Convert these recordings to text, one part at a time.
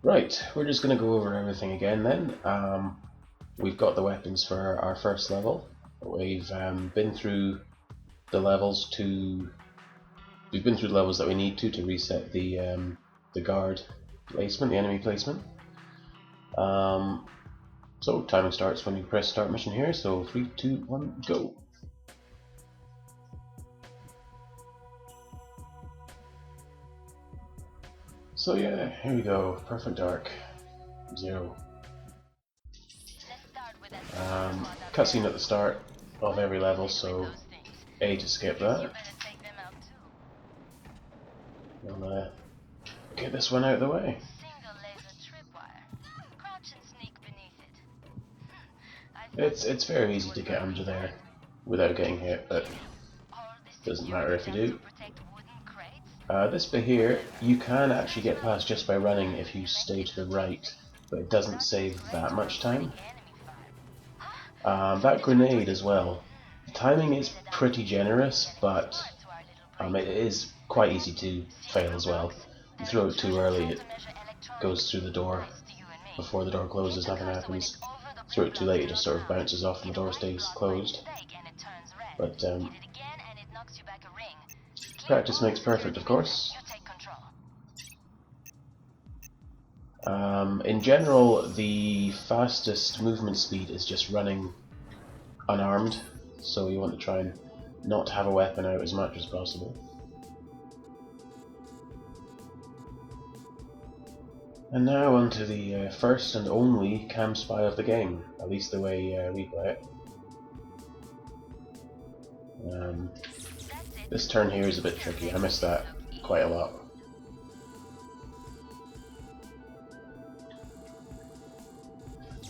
Right, we're just going to go over everything again then. We've got the weapons for our first level. We've been through the levels to. We've been through the levels that we need to reset the guard placement, the enemy placement. So timing starts when you press start mission here. So 3, 2, 1, go. So yeah, here we go. Perfect arc. 0. Cutscene at the start of every level, so A to skip that. We'll get this one out of the way. It's very easy to get under there without getting hit, but doesn't matter if you do. This bit here, you can actually get past just by running if you stay to the right, but it doesn't save that much time. That grenade as well. The timing is pretty generous, but it is quite easy to fail as well. You throw it too early, it goes through the door. Before the door closes, nothing happens. Throw it too late, it just sort of bounces off and the door stays closed. But practice makes perfect, of course. In general, the fastest movement speed is just running unarmed, so you want to try and not have a weapon out as much as possible. And now on to the first and only cam spy of the game, at least the way we play it. This turn here is a bit tricky, I missed that quite a lot.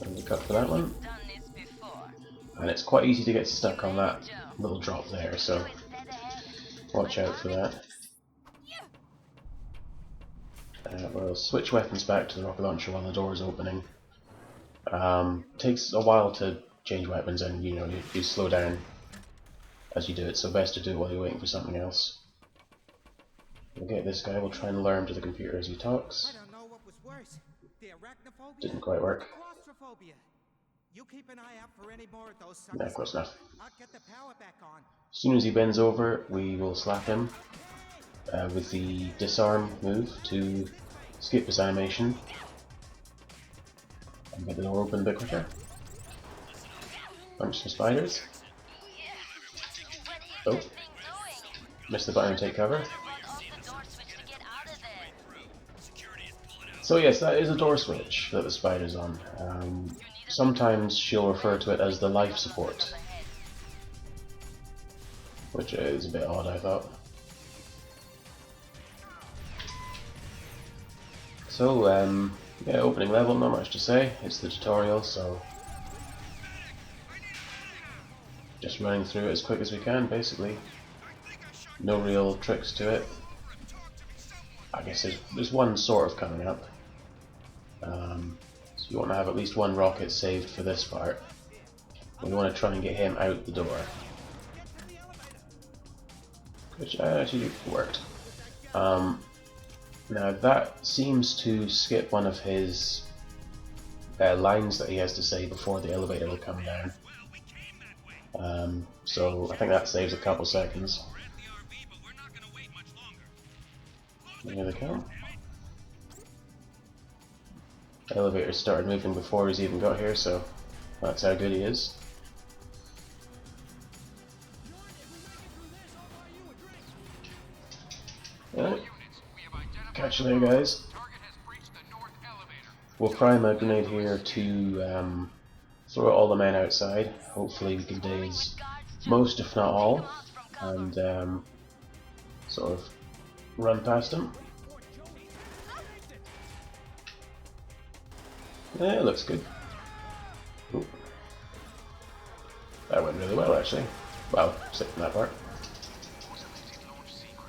And we cut for that one. And it's quite easy to get stuck on that little drop there, so watch out for that. We'll switch weapons back to the rocket launcher while the door is opening. Takes a while to change weapons, and you slow down as you do it, so best to do it while you're waiting for something else. We'll get this guy, we'll try and lure him to the computer as he talks. Didn't quite work. No, close enough. As soon as he bends over, we will slap him with the disarm move to skip his animation and get the door open a bit quicker. Punch some spiders. Oh, missed the button and take cover. So yes, that is a door switch that the spider's on. Sometimes she'll refer to it as the life support, which is a bit odd, I thought. So, yeah, opening level, not much to say. It's the tutorial, so just running through it as quick as we can, basically. No real tricks to it. I guess there's one sort of coming up. So you want to have at least one rocket saved for this part. We want to try and get him out the door, which actually worked. Now that seems to skip one of his lines that he has to say before the elevator will come down. So I think that saves a couple seconds. Here they come. The elevator started moving before he's even got here, so that's how good he is. Alright. Catch you there, guys. We'll prime a grenade here to throw at all the men outside. Hopefully we can daze most, if not all, and sort of run past them. Yeah, it looks good. Ooh. That went really well, actually. Well, except for that part.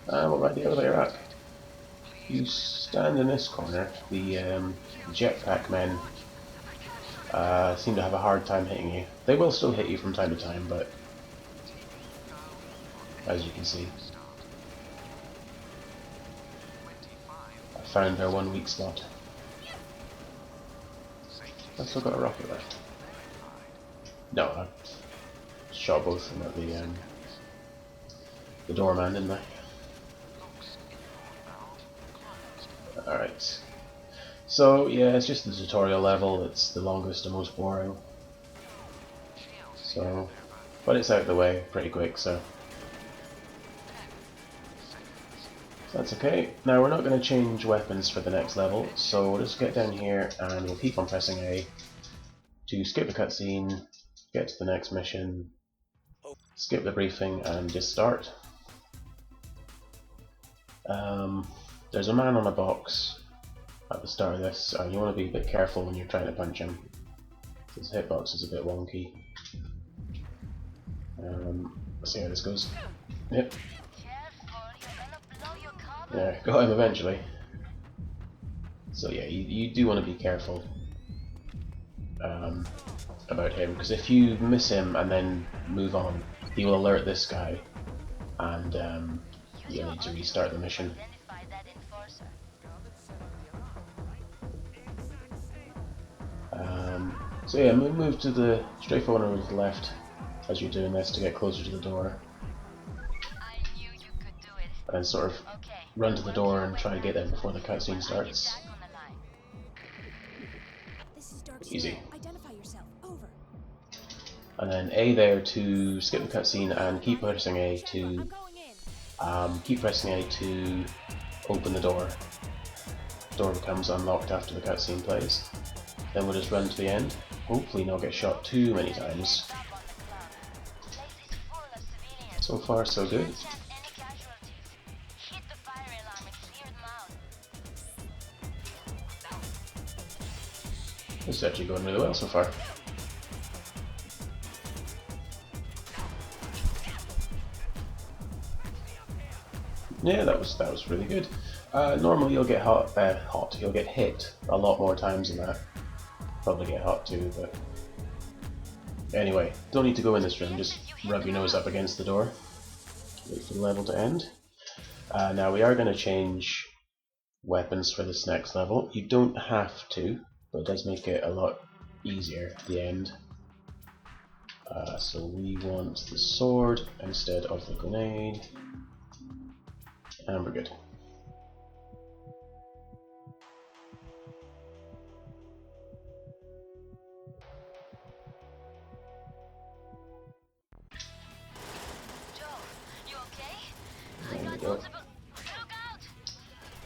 What about the elevator rack? You stand in this corner. The jetpack men seem to have a hard time hitting you. They will still hit you from time to time, but as you can see, I found their one weak spot. I've still got a rocket left. No, I shot both of them at the doorman, didn't I? Alright. So, yeah, it's just the tutorial level. It's the longest and most boring. So, but it's out of the way pretty quick, so that's okay. Now we're not going to change weapons for the next level, so we'll just get down here and we'll keep on pressing A to skip the cutscene, get to the next mission, skip the briefing and just start. There's a man on a box at the start of this, and you want to be a bit careful when you're trying to punch him. His hitbox is a bit wonky. Let's see how this goes. Yep. Yeah, got him eventually. So yeah, you do want to be careful about him, because if you miss him and then move on, he will alert this guy, and you'll need to restart the mission. So yeah, move to the straightforward over to the left as you're doing this to get closer to the door, and sort of run to the door and try to get there before the cutscene starts. Easy. And then A there to skip the cutscene, and keep pressing A to open the door. The door becomes unlocked after the cutscene plays. Then we'll just run to the end. Hopefully not get shot too many times. So far so good. This is actually going really well so far. Yeah, that was really good. Normally you'll get you'll get hit a lot more times than that. Probably get hot too, but anyway, don't need to go in this room, just rub your nose up against the door. Wait for the level to end. Now we are going to change weapons for this next level. You don't have to, but it does make it a lot easier at the end. So we want the sword instead of the grenade, and we're good.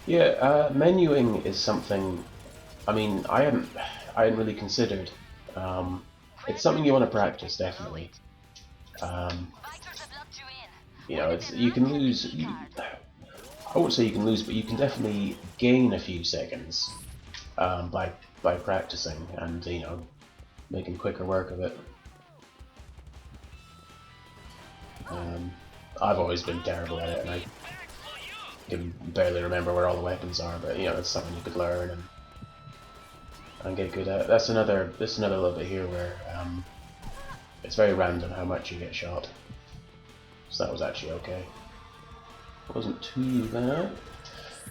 Yeah, menuing is something. I mean, I hadn't really considered. It's something you want to practice, definitely. You know, you can lose. I won't say you can lose, but you can definitely gain a few seconds by practicing and making quicker work of it. I've always been terrible at it, and I can barely remember where all the weapons are. But it's something you could learn and get good at. This is another little bit here where it's very random how much you get shot. So that was actually okay. It wasn't too bad.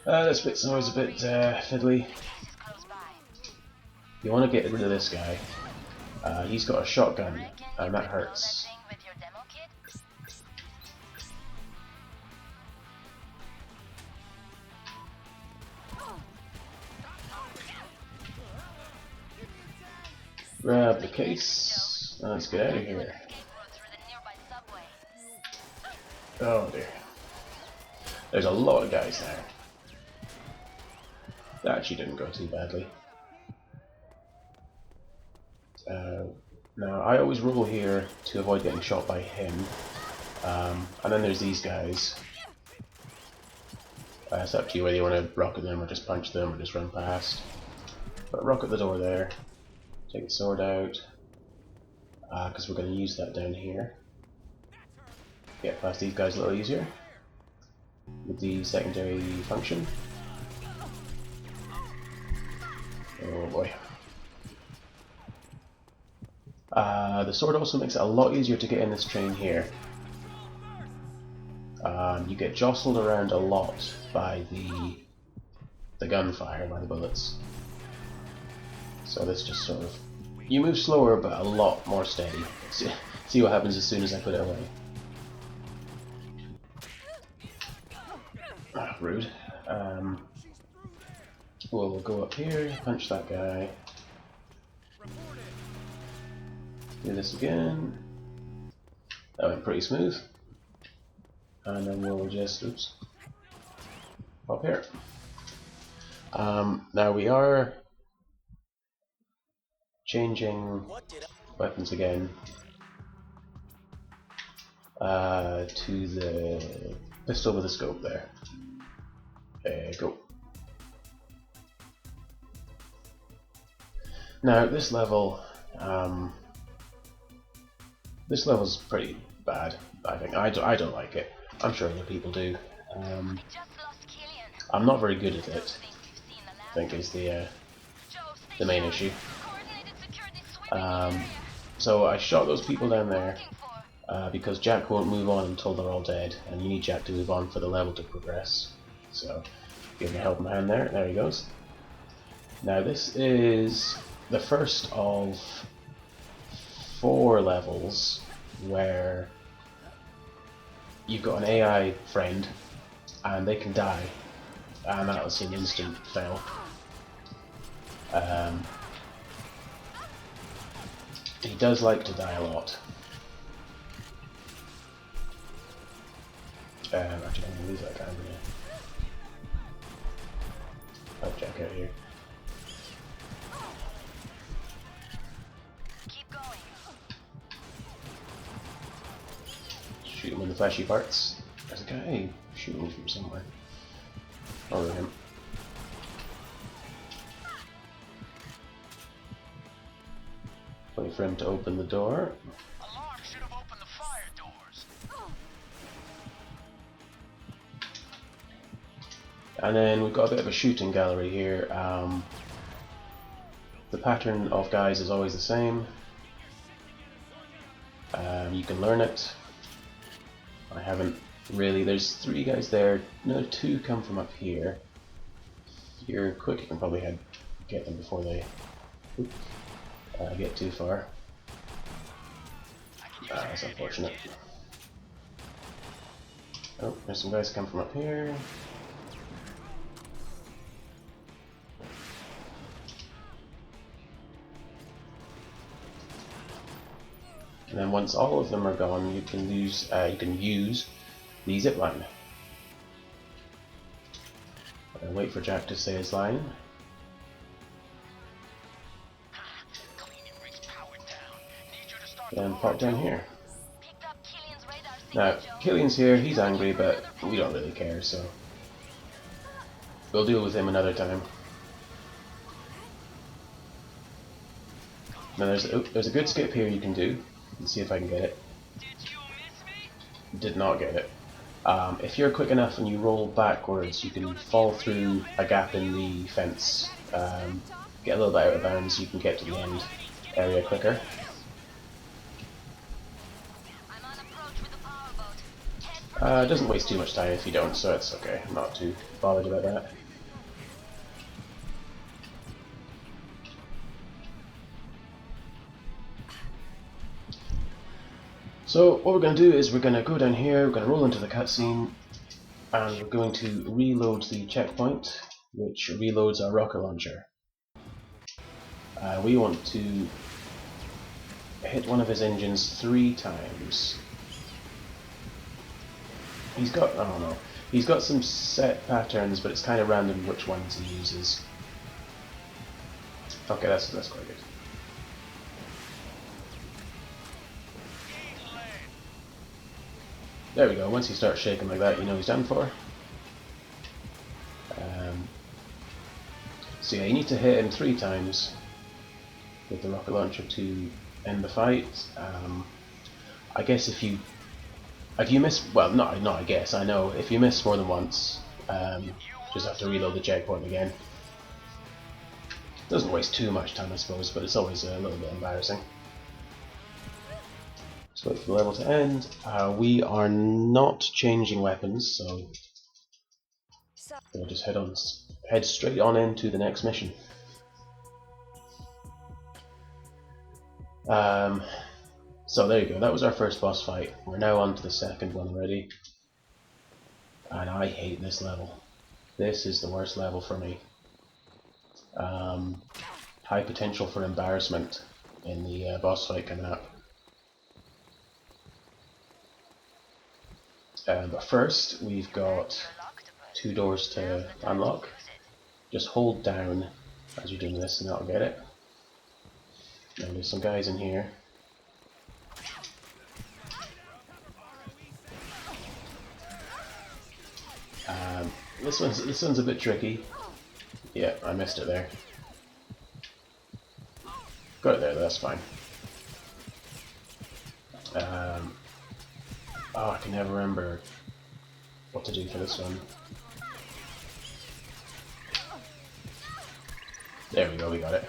This bit's always a bit fiddly. You want to get rid of this guy. He's got a shotgun, and that hurts. Grab the case. Let's get out of here. Oh dear. There's a lot of guys there. That actually didn't go too badly. Now I always roll here to avoid getting shot by him. And then there's these guys. It's up to you whether you want to rocket them or just punch them or just run past. But rocket the door there. Take the sword out, because we're going to use that down here. Get past these guys a little easier with the secondary function. Oh boy. The sword also makes it a lot easier to get in this train here. You get jostled around a lot by the gunfire, by the bullets. So this just sort of You move slower, but a lot more steady. See what happens as soon as I put it away. Ah, rude. We'll go up here, punch that guy. Do this again. That went pretty smooth. And then we'll just, oops, up here. Now we are changing weapons again to the pistol with a scope there. Go. Now this level's pretty bad. I think I don't like it. I'm sure other people do. I'm not very good at it, I think is the main issue. So I shot those people down there because Jack won't move on until they're all dead, and you need Jack to move on for the level to progress. So give him a helping hand there. There he goes. Now this is the first of 4 levels where you've got an AI friend and they can die, and that was an instant fail. He does like to die a lot. Actually, I'm going to lose that guy. I'm going to help Jack out here. Shoot him in the flashy parts. There's a guy shooting from somewhere. Over him. Wait for him to open the door. Alarm should have opened the fire doors. And then we've got a bit of a shooting gallery here. The pattern of guys is always the same. You can learn it. I haven't really. There's 3 guys there. No, 2 come from up here. If you're quick, you can probably get them before they get too far. That's unfortunate. Oh, there's some guys come from up here. And then once all of them are gone, you can use the zip line. And wait for Jack to say his line. Then pop down here. Now, Killian's here, he's angry, but we don't really care, so we'll deal with him another time. Now there's a good skip here you can do. Let's see if I can get it. Did not get it. If you're quick enough and you roll backwards, you can fall through a gap in the fence. Get a little bit out of bounds, you can get to the end area quicker. It doesn't waste too much time if you don't, so it's okay. I'm not too bothered about that. So what we're going to do is we're going to go down here, we're going to roll into the cutscene, and we're going to reload the checkpoint, which reloads our rocket launcher. We want to hit one of his engines 3 times. He's got, I don't know, he's got some set patterns, but it's kind of random which ones he uses. Okay, that's quite good. There we go, once he starts shaking like that, you know he's done for. So yeah, you need to hit him 3 times with the rocket launcher to end the fight. I guess if you miss, well, not I guess, I know, if you miss more than once, just have to reload the checkpoint again. Doesn't waste too much time, I suppose, but it's always a little bit embarrassing. So wait for the level to end. We are not changing weapons, so we'll just head straight on into the next mission. So there you go, that was our first boss fight. We're now on to the second one already. And I hate this level. This is the worst level for me. High potential for embarrassment in the boss fight coming up. But first, we've got 2 doors to unlock. Just hold down as you're doing this and that'll get it. Now there's some guys in here. This one's a bit tricky. Yeah, I missed it there. Got it there, that's fine. Oh, I can never remember what to do for this one. There we go, we got it.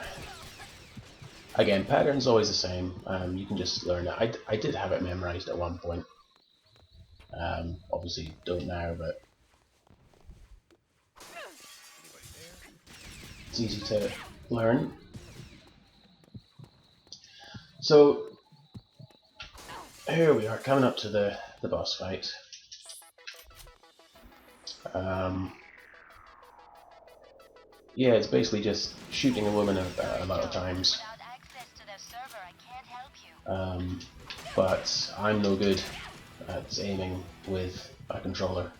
Again, pattern's always the same. You can just learn it. I did have it memorized at one point. Obviously don't now, but it's easy to learn. So here we are, coming up to the boss fight. Yeah, it's basically just shooting a woman a lot of times. But I'm no good at aiming with a controller.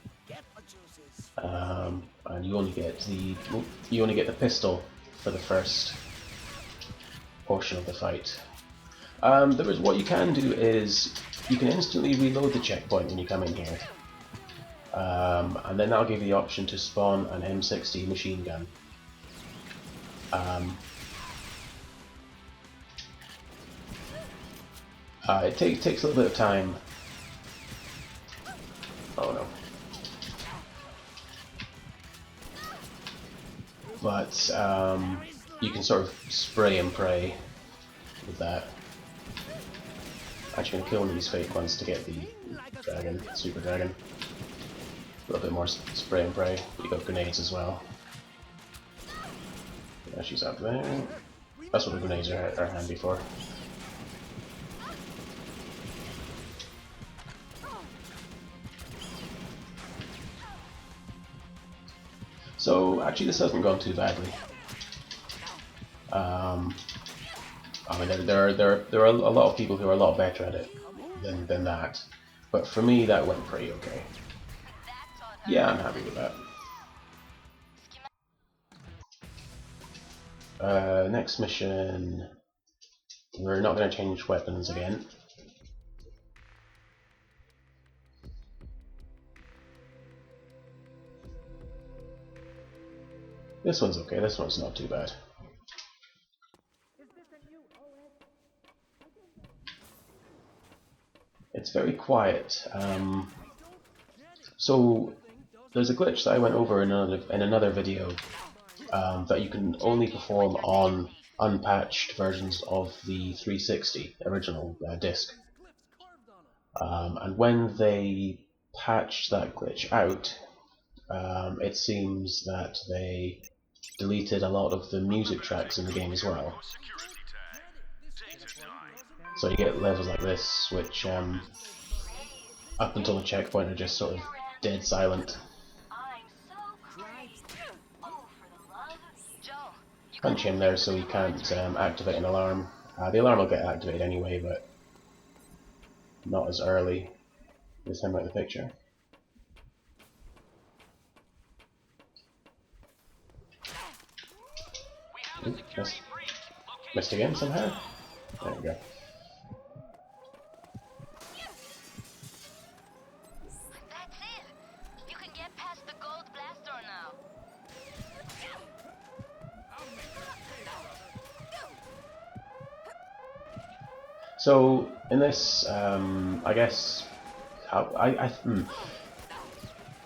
And you only get the pistol for the first portion of the fight. What you can do is you can instantly reload the checkpoint when you come in here, and then that'll give you the option to spawn an M60 machine gun. It takes a little bit of time. Oh no. But you can sort of spray and pray with that. Actually gonna kill one of these fake ones to get the dragon, super dragon. A little bit more spray and pray. You got grenades as well. Yeah, she's up there. That's what the grenades are handy for. So actually, this hasn't gone too badly. I mean, there are a lot of people who are a lot better at it than that, but for me, that went pretty okay. Yeah, I'm happy with that. Next mission, we're not going to change weapons again. This one's okay, this one's not too bad. It's very quiet. So there's a glitch that I went over in another video that you can only perform on unpatched versions of the 360 original disc. And when they patched that glitch out, it seems that they deleted a lot of the music tracks in the game as well. So you get levels like this, which up until the checkpoint are just sort of dead silent. Punch him there so he can't activate an alarm. The alarm will get activated anyway, but not as early as him out of the picture. Oops, missed again somehow. There we go. So in this, I guess, now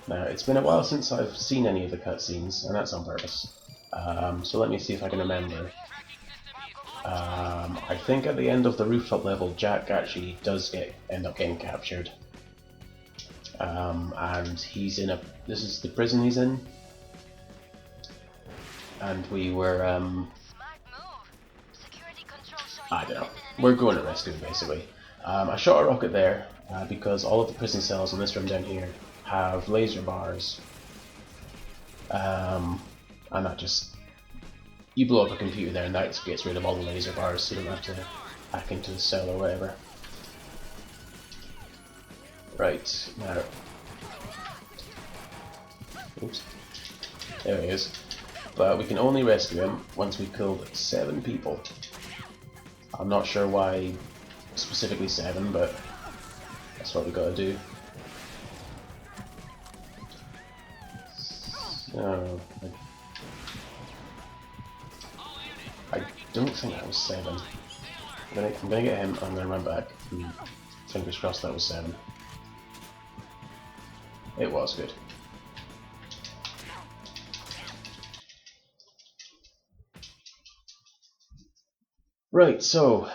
it's been a while since I've seen any of the cutscenes, and that's on purpose. So let me see if I can remember. I think at the end of the rooftop level, Jack actually does end up getting captured, and he's in this is the prison he's in, and we were I don't know. we're going to rescue him basically. I shot a rocket there because all of the prison cells in this room down here have laser bars, and that just, you blow up a computer there and that gets rid of all the laser bars, so you don't have to hack into the cell or whatever. Right, now, oops, there he is. But we can only rescue him once we've killed 7 people. I'm not sure why specifically 7, but that's what we gotta do. So, I don't think that was 7. I'm gonna get him, I'm gonna run back. Fingers crossed that was 7. It was good. Right, so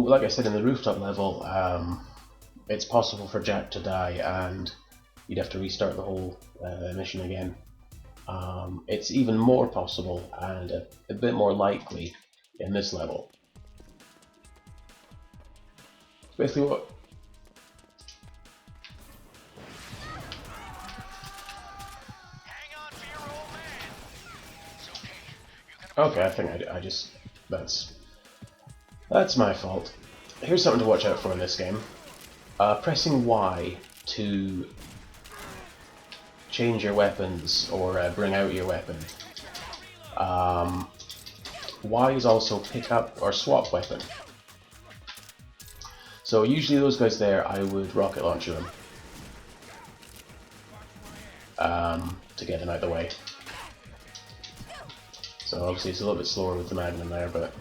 like I said in the rooftop level, it's possible for Jack to die and you'd have to restart the whole mission again. It's even more possible and a bit more likely in this level. Basically what... Okay, I think I just... That's my fault. Here's something to watch out for in this game. Pressing Y to change your weapons or bring out your weapon. Y is also pick up or swap weapon. So usually those guys there, I would rocket launch them to get them out of the way. So obviously it's a little bit slower with the Magnum there, but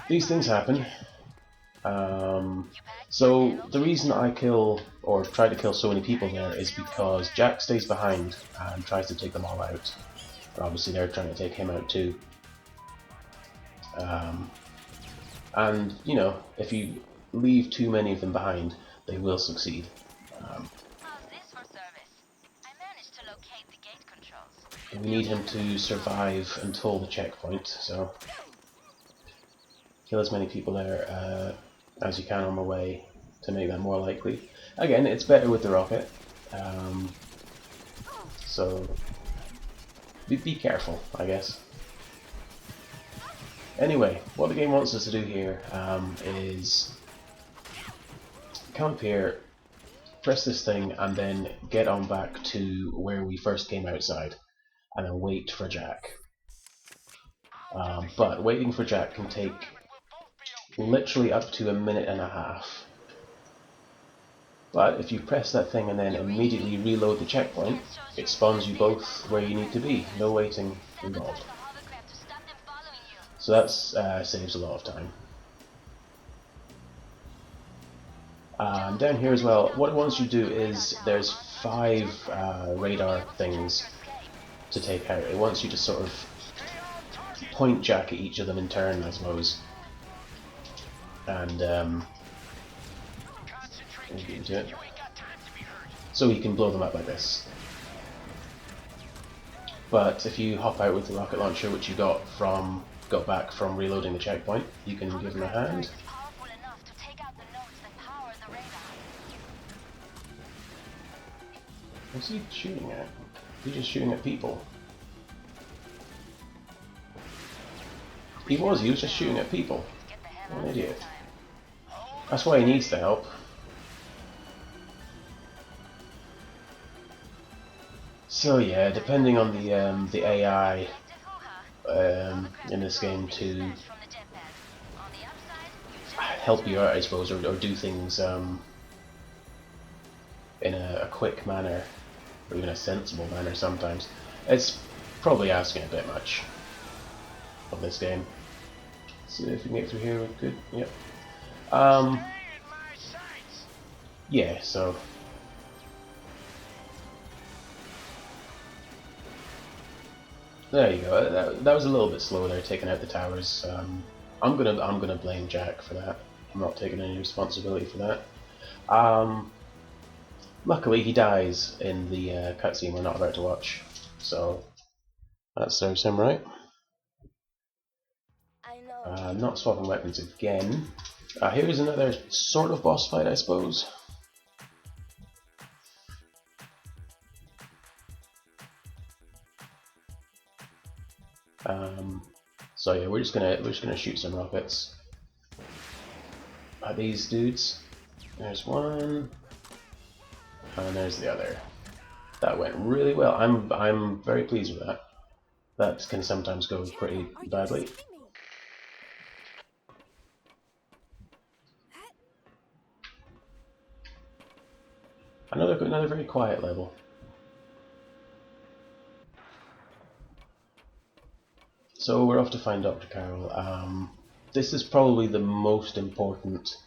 these things happen. So the reason I kill, or try to kill so many people there, is because Jack stays behind and tries to take them all out. And obviously they're trying to take him out too. And, you know, if you leave too many of them behind, they will succeed. We need him to survive until the checkpoint, so kill as many people there as you can on the way to make that more likely. Again, it's better with the rocket, so be careful, I guess. Anyway, what the game wants us to do here is come up here, press this thing, and then get on back to where we first came outside, and then wait for Jack. But waiting for Jack can take literally up to 1.5 minutes. But if you press that thing and then immediately reload the checkpoint, it spawns you both where you need to be, no waiting involved. So that saves a lot of time. Down here as well, what it wants you to do is, there's 5 radar things to take out. It wants you to sort of point Jack at each of them in turn, I suppose. And get into it. So you can blow them up like this. But if you hop out with the rocket launcher, which you got back from reloading the checkpoint, you can give them a hand. What's he shooting at? He's just shooting at people. He was just shooting at people. What an idiot. That's why he needs the help. So yeah, depending on the AI in this game to help you out, I suppose, or do things in a quick manner, or even a sensible manner sometimes. It's probably asking a bit much of this game. See if we can get through here. Good. Yep. Yeah. So. There you go. That was a little bit slow there, taking out the towers. I'm gonna blame Jack for that. I'm not taking any responsibility for that. Luckily, he dies in the cutscene we're not about to watch, so that serves him right. Not swapping weapons again. Here's another sort of boss fight, I suppose. So yeah, we're just gonna shoot some rockets at these dudes. There's one, and there's the other. That went really well. I'm very pleased with that. That can sometimes go pretty badly. Another very quiet level. So we're off to find Dr. Carroll. This is probably the most important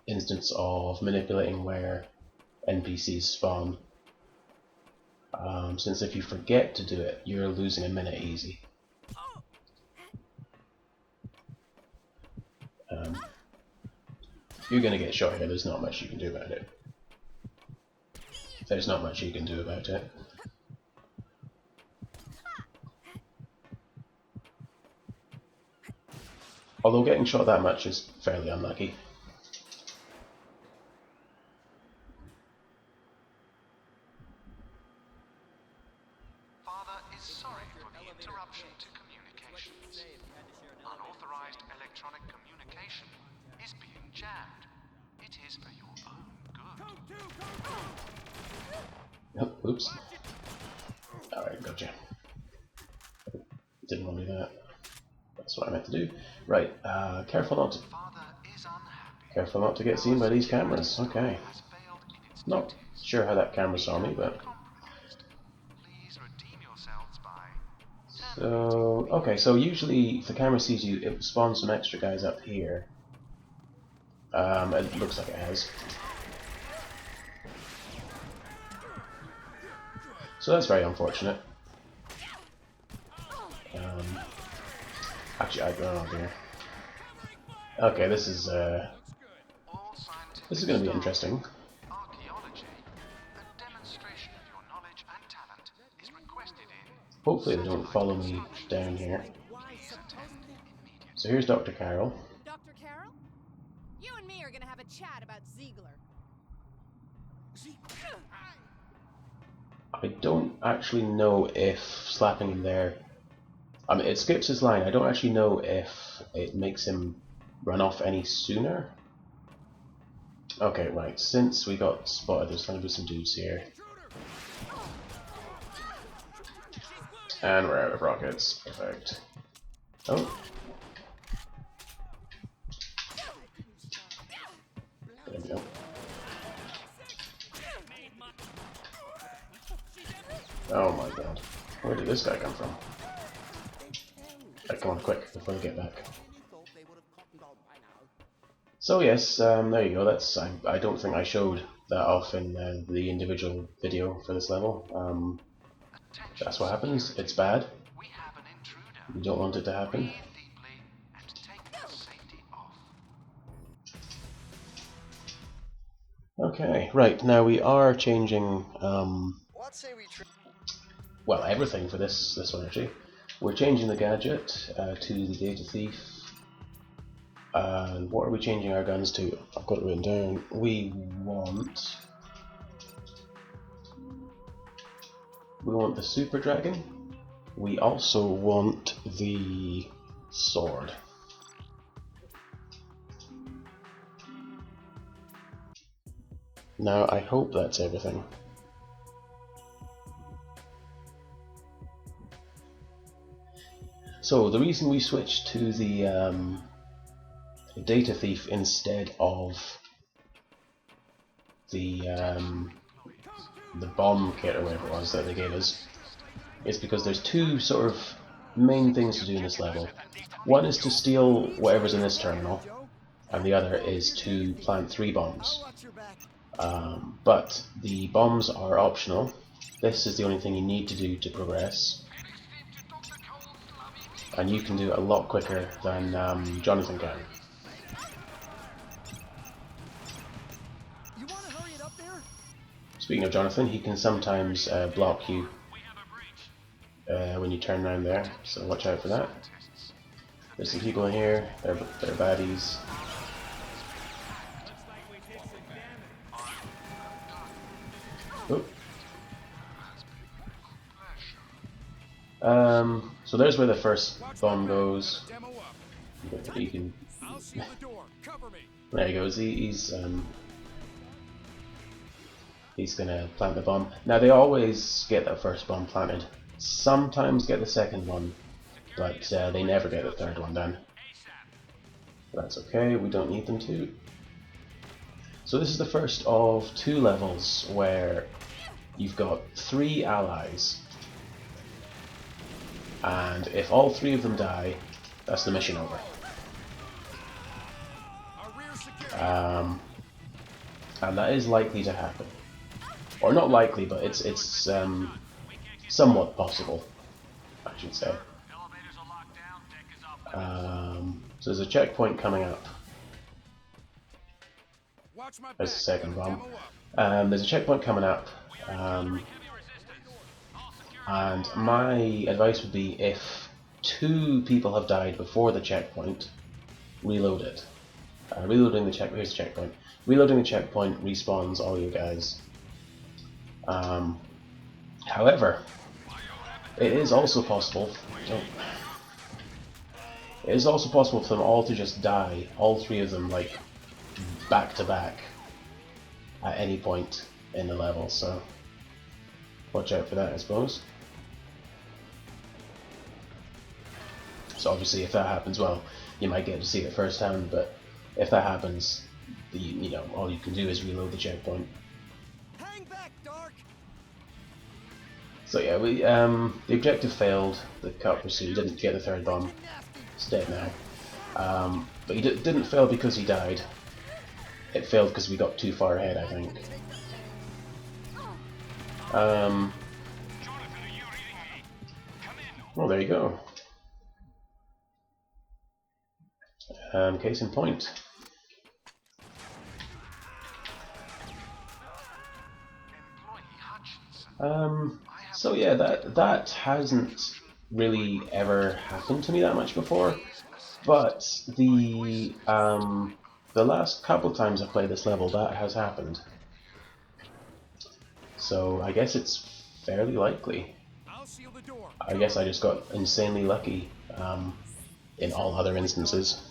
instance of manipulating where NPCs spawn. Since if you forget to do it, you're losing a minute easy. You're gonna get shot here, there's not much you can do about it. There's not much you can do about it. Although getting shot that much is fairly unlucky. Father is sorry for the interruption to communications. Unauthorized electronic communication is being jammed. It is for your own good. Oh, oops. Alright, gotcha. Didn't want to do that. That's what I meant to do. Right, careful not to get seen by these cameras. Okay. Not sure how that camera saw me, but so okay. So usually, if the camera sees you, it spawns some extra guys up here. It looks like it has. So that's very unfortunate. Actually, I don't know here. Okay, this is going to be interesting. Hopefully they don't follow me down here. So here's Dr. Carroll. Dr. Carroll? You and me are gonna have a chat about Ziegler. I don't actually know if slapping him there... I mean, it skips his line. I don't actually know if it makes him run off any sooner. Okay, right. Since we got spotted, there's going to be some dudes here. And we're out of rockets. Perfect. Oh. There we go. Oh my god. Where did this guy come from? Right, come on, quick, before they get back. So yes, there you go. That's I don't think I showed that off in the individual video for this level. That's what happens. It's bad. You don't want it to happen. Okay, right, now we are changing well, everything for this one actually. We're changing the gadget to the data thief. And what are we changing our guns to? I've got it written down. We want the Super Dragon. We also want the sword. Now I hope that's everything. So the reason we switched to the data thief instead of the bomb kit or whatever it was that they gave us is because there's two sort of main things to do in this level. One is to steal whatever's in this terminal, and the other is to plant 3 bombs. But the bombs are optional. This is the only thing you need to do to progress. And you can do it a lot quicker than Jonathan can. Speaking of Jonathan, he can sometimes block you when you turn around there, so watch out for that. There's some people in here. They're baddies. Oh. So there's where the first bomb goes. You can. There he goes. He's gonna plant the bomb. Now they always get that first bomb planted. Sometimes get the second one, but they never get the third one done. That's okay. We don't need them to. So this is the first of 2 levels where you've got 3 allies, and if all 3 of them die, that's the mission over. And that is likely to happen, or not likely, but it's somewhat possible, I should say. So there's a checkpoint coming up. There's the second bomb. There's a checkpoint coming up, and my advice would be, if 2 people have died before the checkpoint, reload it. Here's the checkpoint. Reloading the checkpoint respawns all you guys. However, it is also possible. It is also possible for them all to just die, all 3 of them, like back to back, at any point in the level. So watch out for that, I suppose. So obviously, if that happens, well, you might get to see it firsthand. But if that happens, you know, all you can do is reload the checkpoint. Hang back, Dark. So yeah, the objective failed. The cut pursuit didn't get the third bomb. It's dead now. But he didn't fail because he died. It failed because we got too far ahead, I think. Well, there you go. Case in point. So yeah, that hasn't really ever happened to me that much before, but the last couple times I've played this level, that has happened. So I guess it's fairly likely. I guess I just got insanely lucky in all other instances.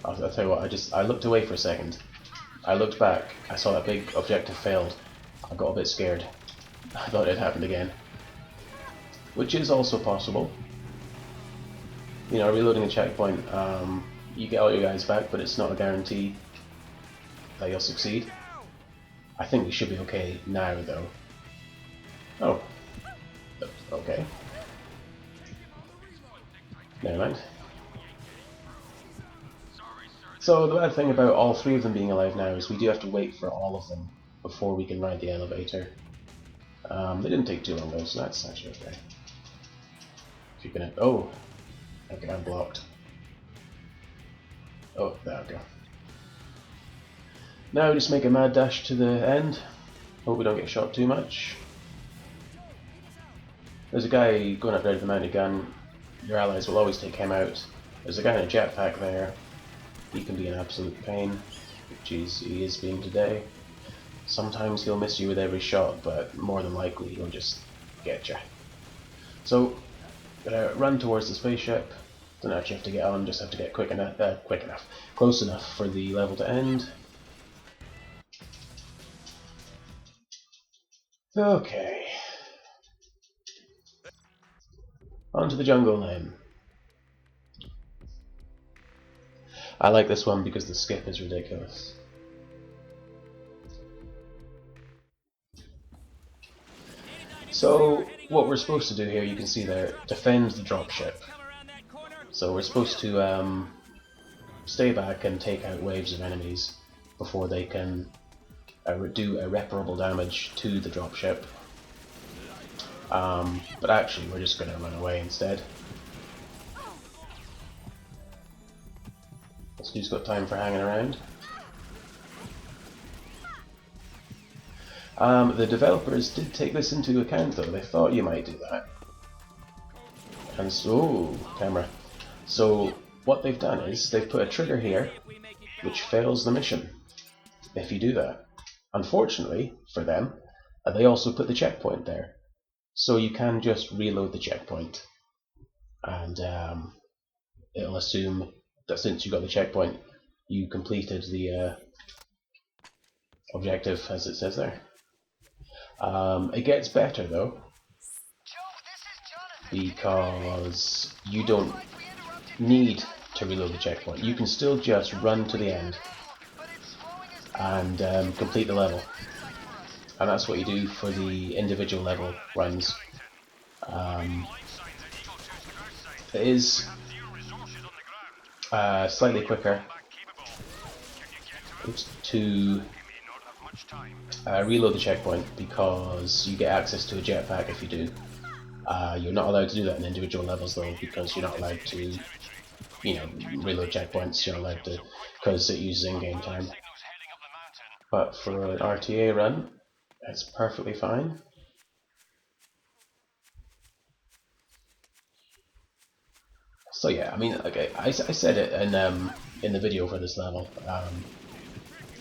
I'll tell you what, I looked away for a second. I looked back, I saw that big objective failed. I got a bit scared. I thought it happened again. Which is also possible. You know, reloading a checkpoint, you get all your guys back, but it's not a guarantee that you'll succeed. I think we should be okay now, though. Oh. Okay. Never mind. So the bad thing about all 3 of them being alive now is we do have to wait for all of them before we can ride the elevator. They didn't take too long though, so that's actually okay. Keeping it. Oh! Okay, I'm blocked. Oh, there we go. Now just make a mad dash to the end. Hope we don't get shot too much. There's a guy going up there with a mounted gun. Your allies will always take him out. There's a guy in a jetpack there. He can be an absolute pain, which he is being today. Sometimes he'll miss you with every shot, but more than likely he'll just get you. So, run towards the spaceship. Don't actually have to get on, just have to get close enough for the level to end. Okay. On to the jungle then. I like this one because the skip is ridiculous. So, what we're supposed to do here, you can see there, defend the dropship. So we're supposed to stay back and take out waves of enemies before they can do irreparable damage to the dropship. But actually, we're just going to run away instead. This dude's got time for hanging around. The developers did take this into account though, they thought you might do that. And so, camera. So what they've done is they've put a trigger here which fails the mission if you do that. Unfortunately for them, they also put the checkpoint there. So you can just reload the checkpoint, and it'll assume that since you got the checkpoint, you completed the objective as it says there. It gets better though, because you don't need to reload the checkpoint. You can still just run to the end and complete the level. And that's what you do for the individual level runs. It is slightly quicker to reload the checkpoint because you get access to a jetpack if you do. You're not allowed to do that in individual levels though, because you're not allowed to, you know, reload checkpoints. You're not allowed to because it uses in-game time. But for an RTA run, it's perfectly fine. So yeah, I mean, okay, I said it in the video for this level.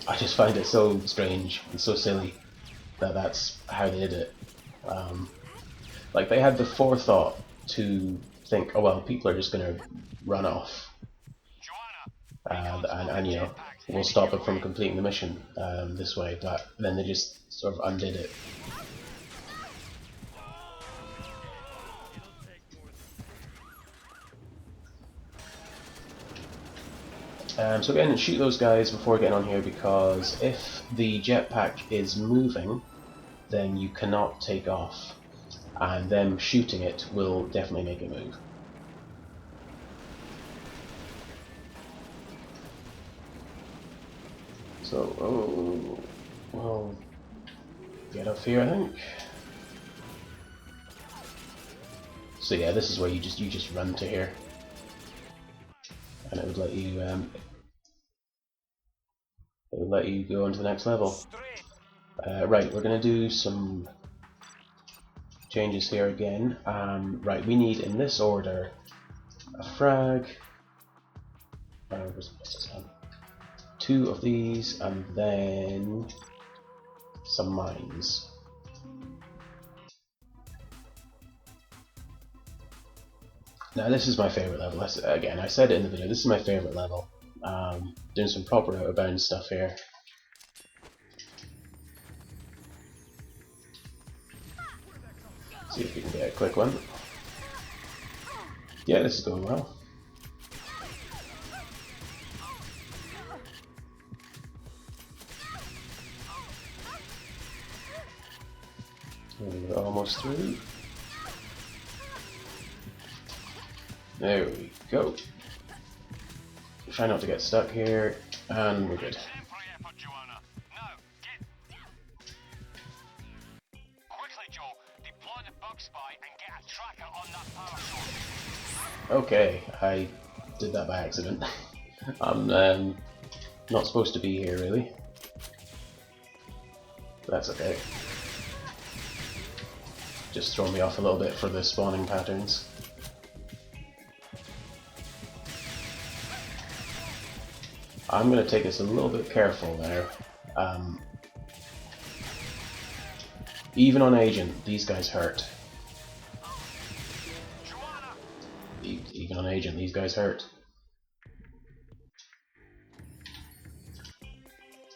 I just find it so strange and so silly that that's how they did it. Like they had the forethought to think, oh well, people are just going to run off, and you know, we'll stop it from completing the mission this way. But then they just sort of undid it. So again, shoot those guys before getting on here, because if the jetpack is moving, then you cannot take off, and them shooting it will definitely make it move. So, oh, well, get up here, I think. So yeah, this is where you just run to here, and it would let you go on to the next level. Right, we're gonna do some changes here again. Right, we need in this order a frag. What's this one? 2 of these, and then some mines. Now this is my favourite level. Again, I said it in the video, this is my favourite level. Doing some proper out of bounds stuff here. See if we can get a quick one. Yeah, this is going well. We're almost through. There we go. Try not to get stuck here, and we're good. Okay, I did that by accident. I'm not supposed to be here really. That's okay. Just throw me off a little bit for the spawning patterns. I'm going to take this a little bit careful now. Even on Agent, these guys hurt. Even on Agent, these guys hurt.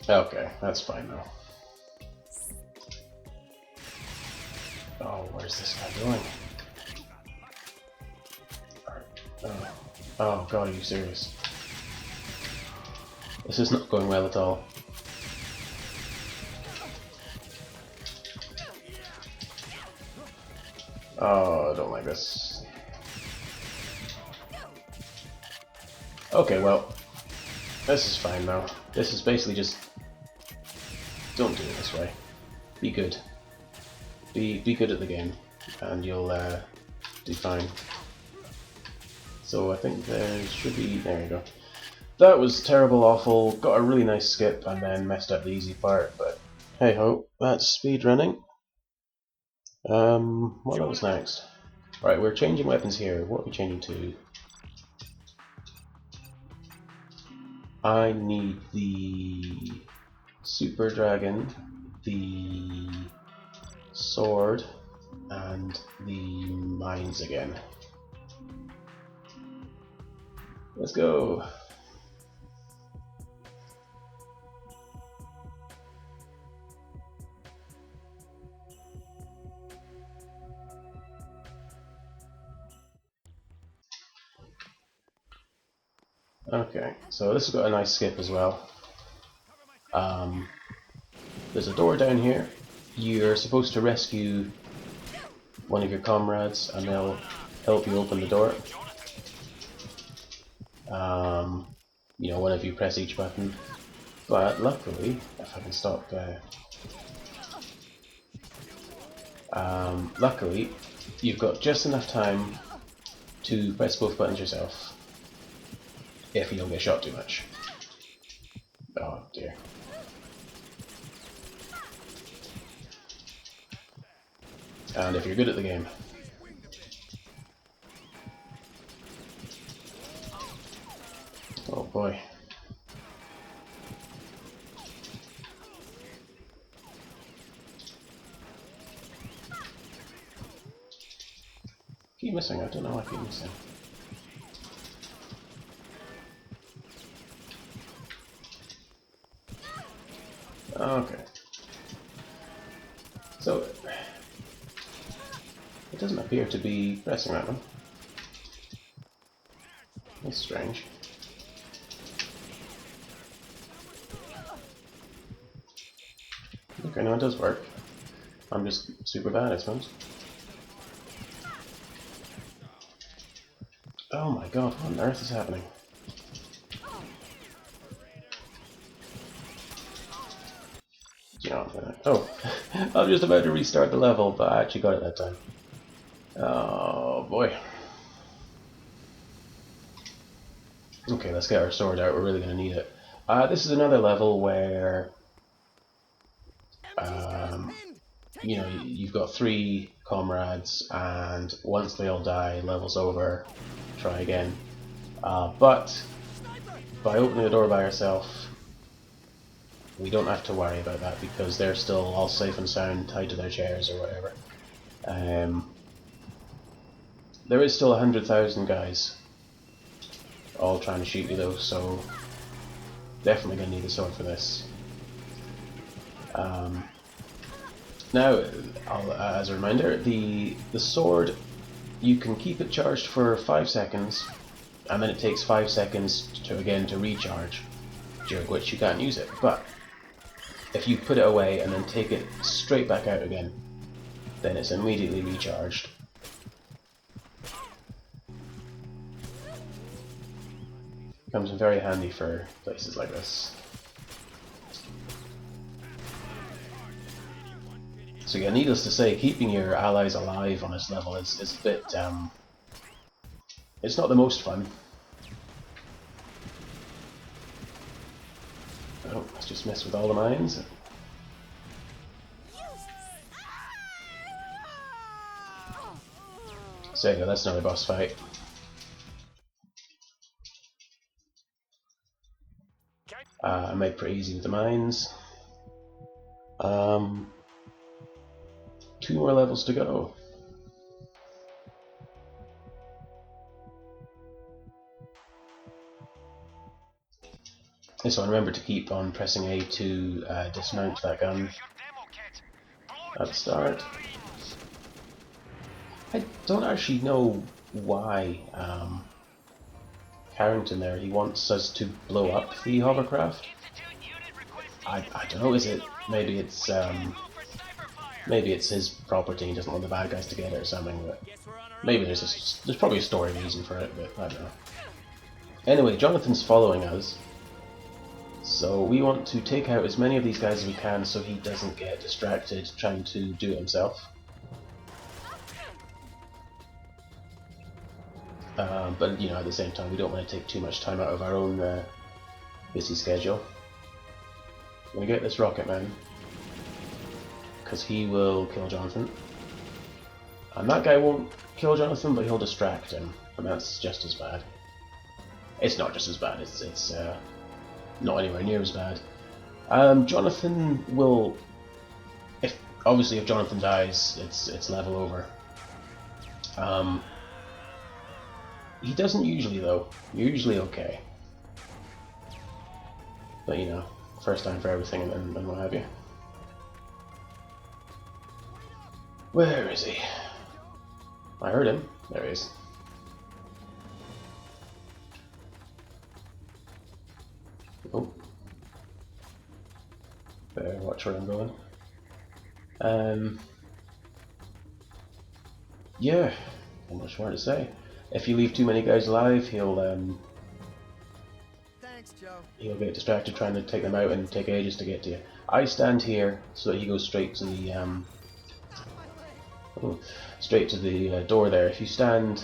Okay, that's fine now. Oh, where's this guy going? Oh god, are you serious? This is not going well at all. Oh, I don't like this. Okay, well, this is fine now. This is basically just... Don't do it this way. Be good. Be good at the game, and you'll do fine. So I think there should be... There you go. That was terrible, awful, got a really nice skip, and then messed up the easy part, but hey ho, that's speedrunning. What else next? Right, we're changing weapons here. What are we changing to? I need the super dragon, the sword, and the mines again. Let's go! Okay, so this has got a nice skip as well. There's a door down here. You're supposed to rescue one of your comrades and they'll help you open the door. You know, whenever you press each button. But luckily, if I can stop luckily, you've got just enough time to press both buttons yourself if you don't get shot too much. Oh dear. And if you're good at the game. Oh boy. Keep missing, I don't know why I keep missing. Okay. So, it doesn't appear to be pressing that one. That's strange. Okay, no, it does work. I'm just super bad, I suppose. Oh my god, what on earth is happening? Oh, I'm just about to restart the level, but I actually got it that time. Oh boy. Okay, let's get our sword out, we're really going to need it. This is another level where you know, you've got 3 comrades, and once they all die, level's over, try again. But by opening the door by yourself, we don't have to worry about that because they're still all safe and sound, tied to their chairs or whatever. There is still 100,000 guys all trying to shoot you though, so definitely going to need a sword for this. Now, as a reminder, the sword, you can keep it charged for 5 seconds, and then it takes 5 seconds to recharge, during which you can't use it. But if you put it away and then take it straight back out again, then it's immediately recharged. Comes in very handy for places like this. So yeah, needless to say, keeping your allies alive on this level is a bit, it's not the most fun. Oh, let's just mess with all the mines. So there you go, that's another boss fight. I made pretty easy with the mines. 2 more levels to go. So remember to keep on pressing A to dismount that gun at the start. I don't actually know why Carrington there, he wants us to blow up the hovercraft. I don't know, is it, maybe it's his property, he doesn't want the bad guys to get it or something, but maybe there's probably a story reason for it, but I don't know. Anyway, Jonathan's following us, so we want to take out as many of these guys as we can so he doesn't get distracted trying to do it himself. But you know, at the same time, we don't want to take too much time out of our own busy schedule. I'm gonna get this rocket man because he will kill Jonathan, and that guy won't kill Jonathan, but he'll distract him, and that's just as bad. It's not just as bad. not anywhere near as bad. Jonathan will, if Jonathan dies, it's level over. He doesn't usually though. You're usually okay. But you know, first time for everything and what have you. Where is he? I heard him. There he is. Oh. Better watch where I'm going. Yeah, not much more to say. If you leave too many guys alive, Thanks, Joe. he'll get distracted trying to take them out and take ages to get to you. I stand here so that he goes straight to the door there. If you stand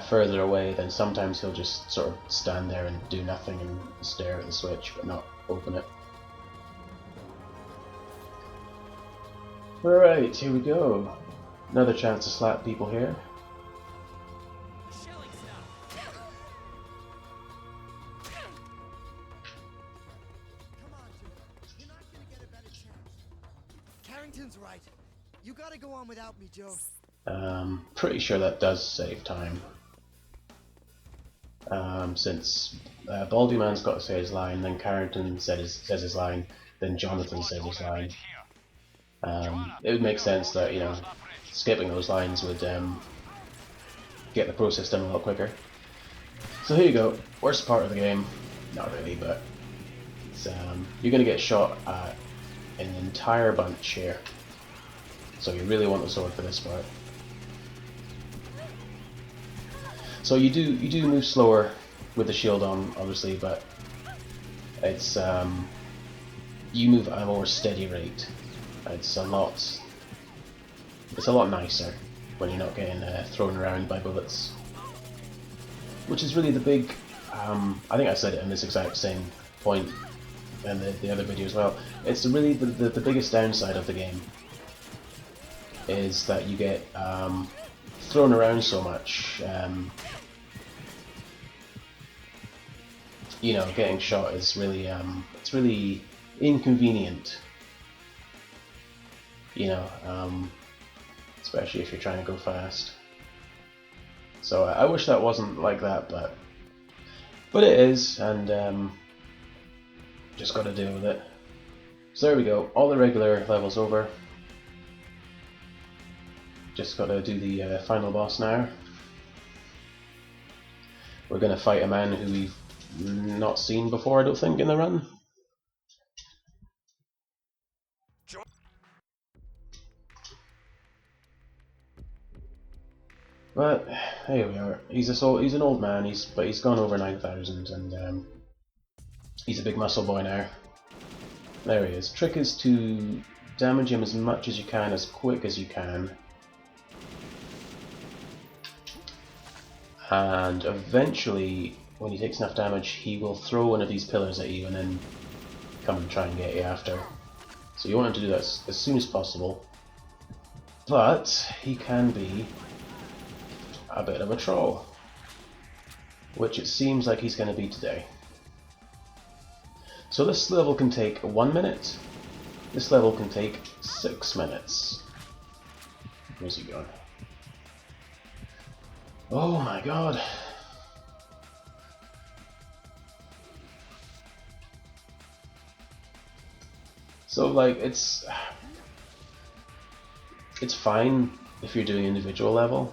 further away, then sometimes he'll just sort of stand there and do nothing and stare at the switch, but not open it. Alright, here we go. Another chance to slap people here. Come on, Joe. You're not gonna get a better chance. Carrington's right. You gotta go on without me, Joe. Pretty sure that does save time. Since Baldy Man's got to say his line, then Carrington says his line, then Jonathan says his line. It would make sense that, you know, skipping those lines would get the process done a lot quicker. So here you go, worst part of the game. Not really, but it's, you're going to get shot at an entire bunch here. So you really want the sword for this part. So you do move slower with the shield on, obviously, but it's you move at a more steady rate. It's a lot nicer when you're not getting thrown around by bullets, which is really the big. I think I said it in this exact same point in the other video as well. It's really the biggest downside of the game is that you get thrown around so much. You know, getting shot is really it's really inconvenient. You know, especially if you're trying to go fast. So I wish that wasn't like that, but it is, and just got to deal with it. So there we go. All the regular levels over. Just got to do the final boss now. We're going to fight a man who we've not seen before, I don't think, in the run. But here we are. He's an old man. But he's gone over 9,000, and he's a big muscle boy now. There he is. Trick is to damage him as much as you can, as quick as you can, and eventually, when he takes enough damage, he will throw one of these pillars at you and then come and try and get you after. So you want him to do that as soon as possible. But he can be a bit of a troll, which it seems like he's going to be today. So this level can take 1 minute. This level can take 6 minutes. Where's he going? Oh my god. So like it's fine if you're doing individual level,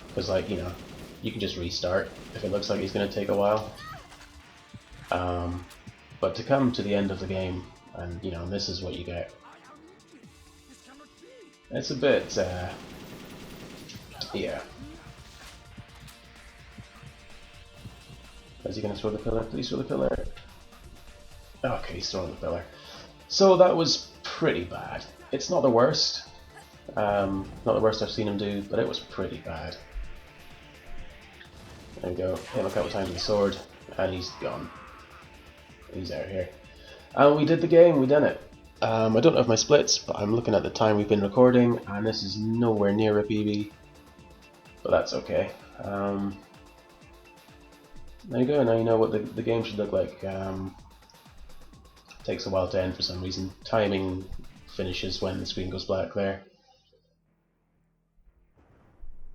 because like, you know, you can just restart if it looks like he's going to take a while. But to come to the end of the game and, you know, this is what you get. It's a bit yeah. Is he going to throw the pillar? Please throw the pillar. Okay, he's throwing the pillar. So that was pretty bad. It's not the worst. Not the worst I've seen him do, but it was pretty bad. There we go. Hit him a couple times with the sword, and he's gone. He's out here. And we did the game, we done it. I don't have my splits, but I'm looking at the time we've been recording, and this is nowhere near a PB. But that's okay. There you go. Now you know what the game should look like. Takes a while to end for some reason. Timing finishes when the screen goes black there.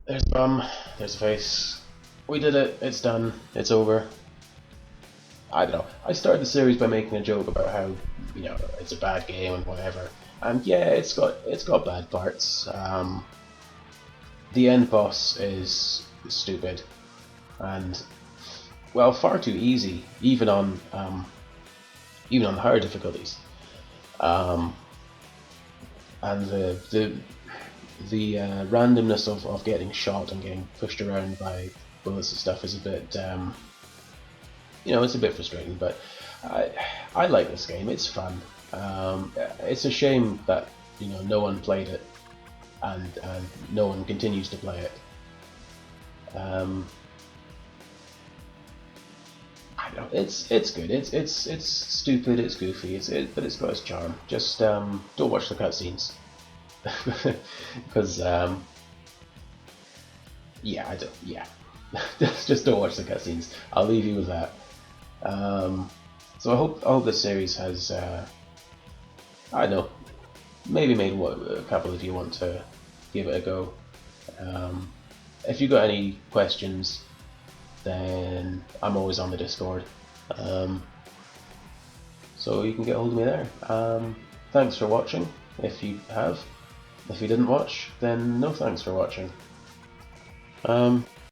There's the bum, there's the face. We did it, it's done, it's over. I don't know. I started the series by making a joke about how, you know, it's a bad game and whatever. And yeah, it's got bad parts. The end boss is stupid and, well, far too easy, even on the higher difficulties. And the randomness of getting shot and getting pushed around by bullets and stuff is a bit, you know, it's a bit frustrating. But I like this game. It's fun. It's a shame that, you know, no one played it, and no one continues to play it. I don't know. It's good. It's stupid. It's goofy. But it's got its charm. Just don't watch the cutscenes. Because yeah, just don't watch the cutscenes. I'll leave you with that. So I hope this series has I don't know, maybe made a couple of you want to give it a go. If you got any questions, then I'm always on the Discord, so you can get hold of me there. Thanks for watching. If you have. If you didn't watch, then no thanks for watching.